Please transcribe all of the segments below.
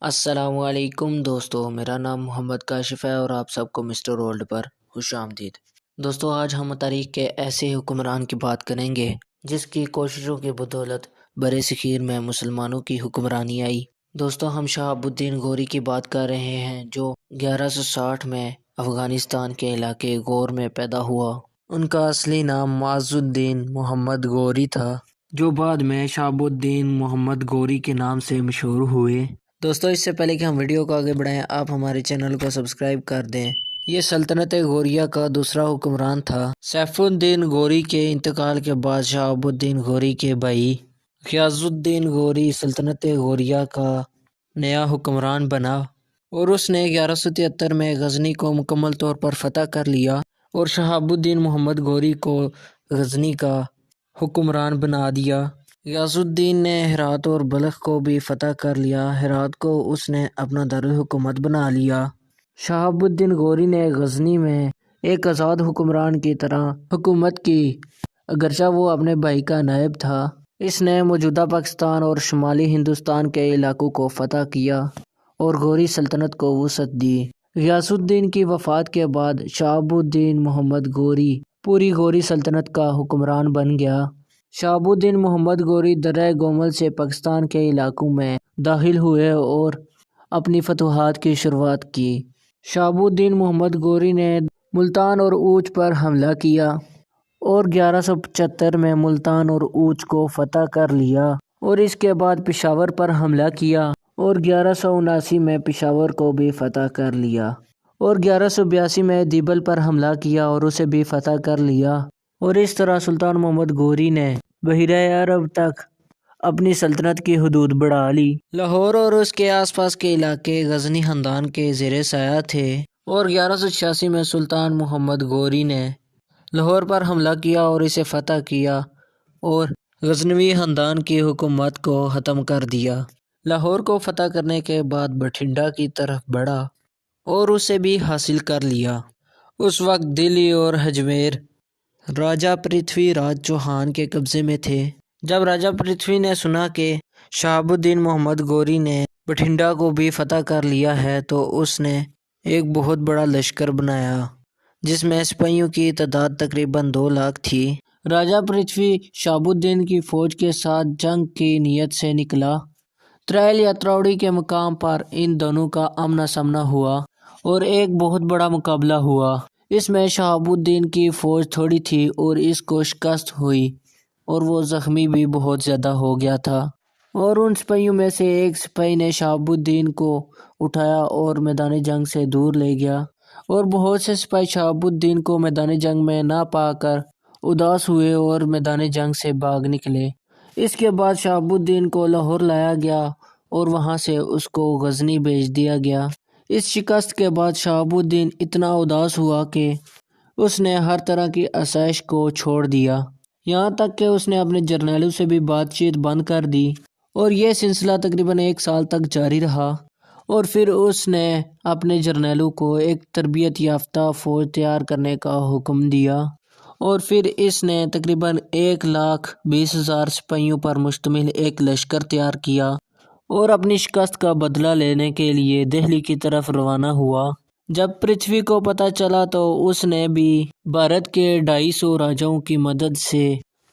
السلام علیکم دوستو، میرا نام محمد کاشف ہے اور آپ سب کو مسٹر ورلڈ پر خوش آمدید۔ دوستو، آج ہم تاریخ کے ایسے حکمران کی بات کریں گے جس کی کوششوں کی بدولت برِ صغیر میں مسلمانوں کی حکمرانی آئی۔ دوستو، ہم شہاب الدین غوری کی بات کر رہے ہیں جو 1160 میں افغانستان کے علاقے غور میں پیدا ہوا۔ ان کا اصلی نام معز الدین محمد غوری تھا، جو بعد میں شہاب الدین محمد غوری کے نام سے مشہور ہوئے۔ دوستو، اس سے پہلے کہ ہم ویڈیو کو آگے بڑھائیں، آپ ہمارے چینل کو سبسکرائب کر دیں۔ یہ سلطنت غوریہ کا دوسرا حکمران تھا۔ سیف الدین غوری کے انتقال کے بعد شہاب الدین غوری کے بھائی غیاث الدین غوری سلطنت غوریہ کا نیا حکمران بنا اور اس نے 1173 میں غزنی کو مکمل طور پر فتح کر لیا اور شہاب الدین محمد غوری کو غزنی کا حکمران بنا دیا۔ غیاث الدین نے ہرات اور بلخ کو بھی فتح کر لیا۔ ہرات کو اس نے اپنا دارالحکومت بنا لیا۔ شہاب الدین غوری نے غزنی میں ایک آزاد حکمران کی طرح حکومت کی، اگرچہ وہ اپنے بھائی کا نائب تھا۔ اس نے موجودہ پاکستان اور شمالی ہندوستان کے علاقوں کو فتح کیا اور غوری سلطنت کو وسعت دی۔ غیاث الدین کی وفات کے بعد شہاب الدین محمد غوری پوری غوری سلطنت کا حکمران بن گیا۔ شہاب الدین محمد غوری درہ گومل سے پاکستان کے علاقوں میں داخل ہوئے اور اپنی فتوحات کی شروعات کی۔ شہاب الدین محمد غوری نے ملتان اور اوچ پر حملہ کیا اور 1175 میں ملتان اور اوچ کو فتح کر لیا اور اس کے بعد پشاور پر حملہ کیا اور 1179 میں پشاور کو بھی فتح کر لیا اور 1182 میں دیبل پر حملہ کیا اور اسے بھی فتح کر لیا، اور اس طرح سلطان محمد غوری نے بحیرہ عرب تک اپنی سلطنت کی حدود بڑھا لی۔ لاہور اور اس کے آس پاس کے علاقے غزنی خاندان کے زیر سایہ تھے اور 1186 میں سلطان محمد غوری نے لاہور پر حملہ کیا اور اسے فتح کیا اور غزنوی خاندان کی حکومت کو ختم کر دیا۔ لاہور کو فتح کرنے کے بعد بٹھنڈا کی طرف بڑھا اور اسے بھی حاصل کر لیا۔ اس وقت دلی اور اجمیر راجہ پرتھوی راج چوہان کے قبضے میں تھے۔ جب راجہ پرتھوی نے سنا کہ شہاب الدین محمد غوری نے بٹھنڈا کو بھی فتح کر لیا ہے تو اس نے ایک بہت بڑا لشکر بنایا جس میں سپاہیوں کی تعداد تقریباً 2 لاکھ تھی۔ راجہ پرتھوی شہاب الدین کی فوج کے ساتھ جنگ کی نیت سے نکلا۔ ترائل یا تروڑی کے مقام پر ان دونوں کا آمنا سامنا ہوا اور ایک بہت بڑا مقابلہ ہوا۔ اس میں شہاب الدین کی فوج تھوڑی تھی اور اس کو شکست ہوئی اور وہ زخمی بھی بہت زیادہ ہو گیا تھا، اور ان سپاہیوں میں سے ایک سپاہی نے شہاب الدین کو اٹھایا اور میدان جنگ سے دور لے گیا، اور بہت سے سپاہی شہاب الدین کو میدان جنگ میں نہ پا کر اداس ہوئے اور میدان جنگ سے بھاگ نکلے۔ اس کے بعد شہاب الدین کو لاہور لایا گیا اور وہاں سے اس کو غزنی بھیج دیا گیا۔ اس شکست کے بعد شہاب الدین اتنا اداس ہوا کہ اس نے ہر طرح کی آسائش کو چھوڑ دیا، یہاں تک کہ اس نے اپنے جرنیلوں سے بھی بات چیت بند کر دی، اور یہ سلسلہ تقریباً 1 سال تک جاری رہا، اور پھر اس نے اپنے جرنیلوں کو ایک تربیت یافتہ فوج تیار کرنے کا حکم دیا، اور پھر اس نے تقریباً 1,20,000 سپاہیوں پر مشتمل ایک لشکر تیار کیا اور اپنی شکست کا بدلہ لینے کے لیے دہلی کی طرف روانہ ہوا۔ جب پرتھوی کو پتہ چلا تو اس نے بھی بھارت کے 250 راجاؤں کی مدد سے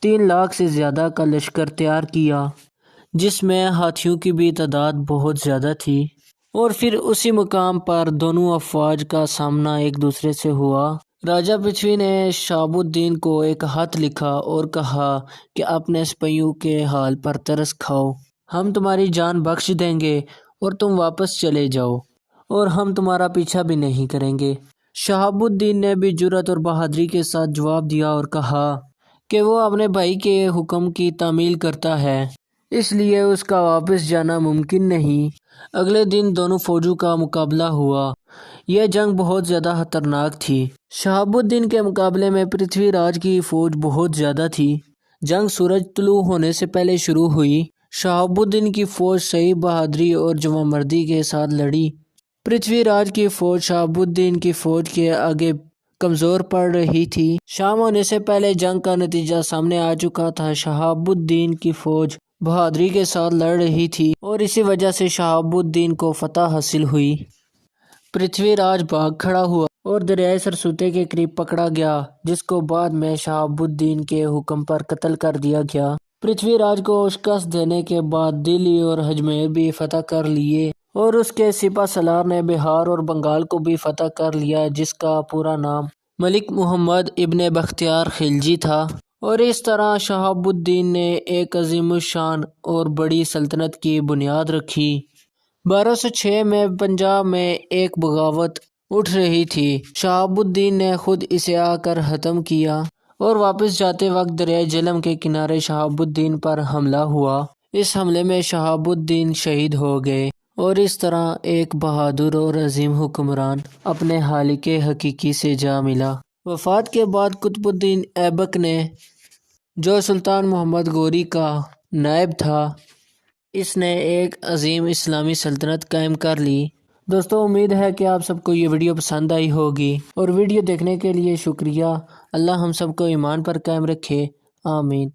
3 لاکھ سے زیادہ کا لشکر تیار کیا، جس میں ہاتھیوں کی بھی تعداد بہت زیادہ تھی، اور پھر اسی مقام پر دونوں افواج کا سامنا ایک دوسرے سے ہوا۔ راجہ پرتھوی نے شہاب الدین کو ایک خط لکھا اور کہا کہ اپنے سپاہیوں کے حال پر ترس کھاؤ، ہم تمہاری جان بخش دیں گے اور تم واپس چلے جاؤ، اور ہم تمہارا پیچھا بھی نہیں کریں گے۔ شہاب الدین نے بھی جرأت اور بہادری کے ساتھ جواب دیا اور کہا کہ وہ اپنے بھائی کے حکم کی تعمیل کرتا ہے، اس لیے اس کا واپس جانا ممکن نہیں۔ اگلے دن دونوں فوجوں کا مقابلہ ہوا۔ یہ جنگ بہت زیادہ خطرناک تھی۔ شہاب الدین کے مقابلے میں پرتھوی راج کی فوج بہت زیادہ تھی۔ جنگ سورج طلوع ہونے سے پہلے شروع ہوئی۔ شہاب الدین کی فوج صحیح بہادری اور جوانمردی کے ساتھ لڑی۔ پرتھوی راج کی فوج شہاب الدین کی فوج کے آگے کمزور پڑ رہی تھی۔ شام ہونے سے پہلے جنگ کا نتیجہ سامنے آ چکا تھا۔ شہاب الدین کی فوج بہادری کے ساتھ لڑ رہی تھی اور اسی وجہ سے شہاب الدین کو فتح حاصل ہوئی۔ پرتھوی راج بھاگ کھڑا ہوا اور دریائے سرسوتے کے قریب پکڑا گیا، جس کو بعد میں شہاب الدین کے حکم پر قتل کر دیا گیا۔ پرتھوی راج کو شکست دینے کے بعد دلی اور اجمیر بھی فتح کر لیے اور اس کے سپہ سالار نے بہار اور بنگال کو بھی فتح کر لیا، جس کا پورا نام ملک محمد ابن بختیار خلجی تھا۔ اور اس طرح شہاب الدین نے ایک عظیم الشان اور بڑی سلطنت کی بنیاد رکھی۔ 1206 میں پنجاب میں ایک بغاوت اٹھ رہی تھی۔ شہاب الدین نے خود اسے آ کر ختم کیا اور واپس جاتے وقت دریائے جہلم کے کنارے شہاب الدین پر حملہ ہوا۔ اس حملے میں شہاب الدین شہید ہو گئے اور اس طرح ایک بہادر اور عظیم حکمران اپنے خالق حقیقی سے جا ملا۔ وفات کے بعد قطب الدین ایبک نے، جو سلطان محمد غوری کا نائب تھا، اس نے ایک عظیم اسلامی سلطنت قائم کر لی۔ دوستو، امید ہے کہ آپ سب کو یہ ویڈیو پسند آئی ہوگی، اور ویڈیو دیکھنے کے لیے شکریہ۔ اللہ ہم سب کو ایمان پر قائم رکھے، آمین۔